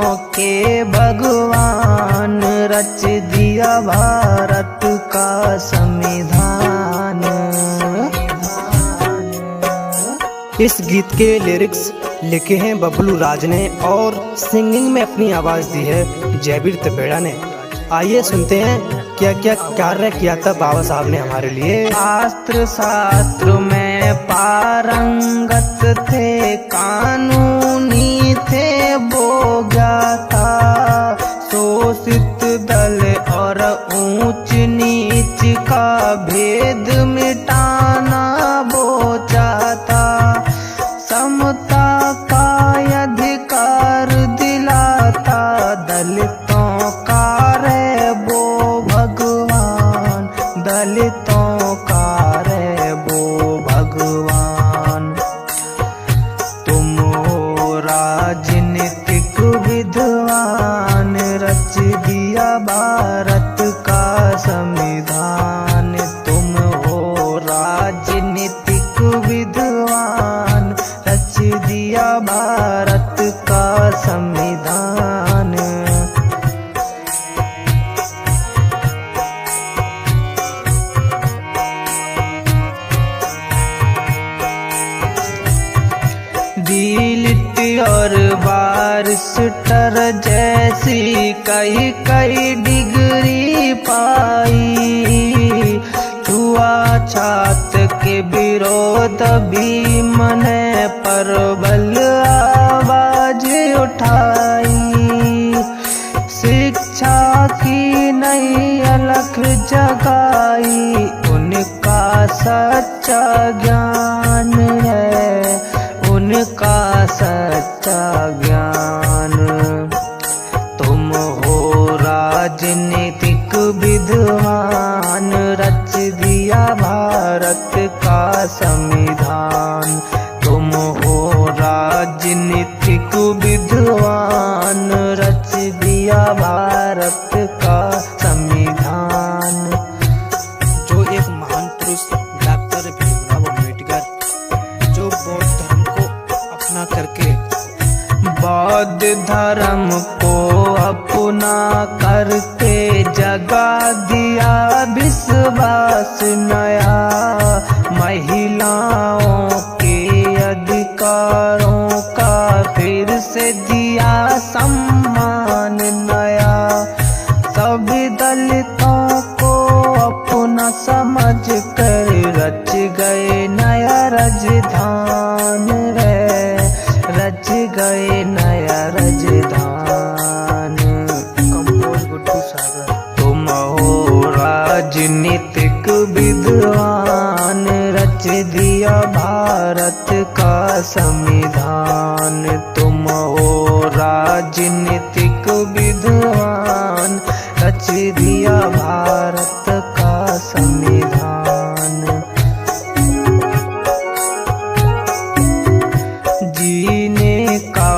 के भगवान, रच दिया भारत का संविधान। इस गीत के लिरिक्स लिखे हैं बबलू राज ने और सिंगिंग में अपनी आवाज दी है जयवीर त्रिपेड़ा ने। आइए सुनते हैं क्या क्या कार्य किया था बाबा साहब ने हमारे लिए। शास्त्र शास्त्र में पारंगत थे, कानूनी थे वो ज्ञाता, शोषित दल और ऊंच नीच का भेद मिटाना वो चाहता, समता का अधिकार दिलाता, दलितों का रे वो भगवान, दलितों का रे वो भगवान। तुम हो राजनीतिक विद्वान, रच दिया भारत का संविधान। तुम हो राजनीतिक विद्वान, रच दिया भारत का संविधान। डीलिट और बारिस्टर जैसी कई कई डिग्री पाई, छुआछूत के विरोध भी मने प्रबल आवाज उठाई, शिक्षा की नई अलख जगाई, उनका सच्चा ज्ञान है, उनका सच्चा ज्ञान। तुम हो राजनीतिक विद्वान, रच दिया भारत का संविधान। तुम हो राजनीतिक विद्वान, रच दिया भारत का संविधान। जो एक महान पुरुष डॉक्टर भीमराव अम्बेडकर जो बौद्ध धर्म को अपना करके बौद्ध धर्म को अपना करके जगा दिया विश्वास नया, महिलाओं के अधिकारों का फिर से दिया सम्मान नया, सभी दलितों को अपना समझ कर रच गए नया राजधान रे, रच गए नया राजधान। कंपोज गुड्डू सागर। तुम हो राजनीतिक विद्वान, रच दिया भारत का संविधान। तुम हो राजनीतिक विद्वान, रच दिया भारत का संविधान। जीने का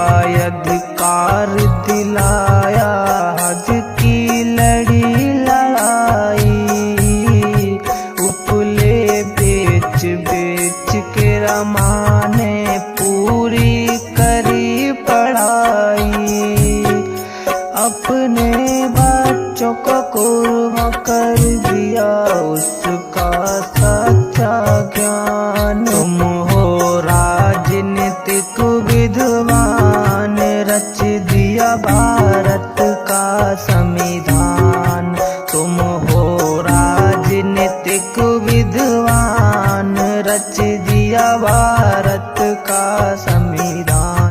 अधिकार दिलाया, हज की लड़ी लड़ाई, उपले बेच बेच के रमाने पूरी करी पढ़ाई, अपने बच्चों को कुर्बान कर दिया उसका सच्चा ज्ञान। तुम हो राजनीतिक विद्वान, रच दिया भारत का संविधान।